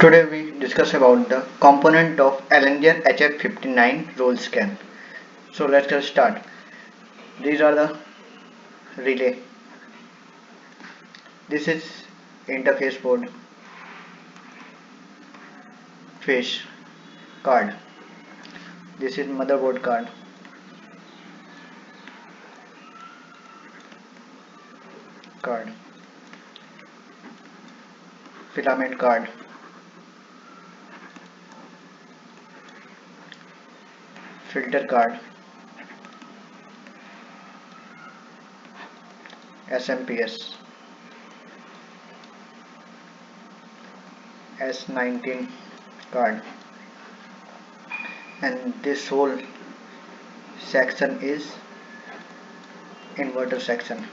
Today we discuss about the component of allanger HF59 roll scan. So let's get start. These are the relay. This is interface board, face card. This is motherboard card. Filament card. Filter card. SMPS. S19 card. And this whole section is inverter section.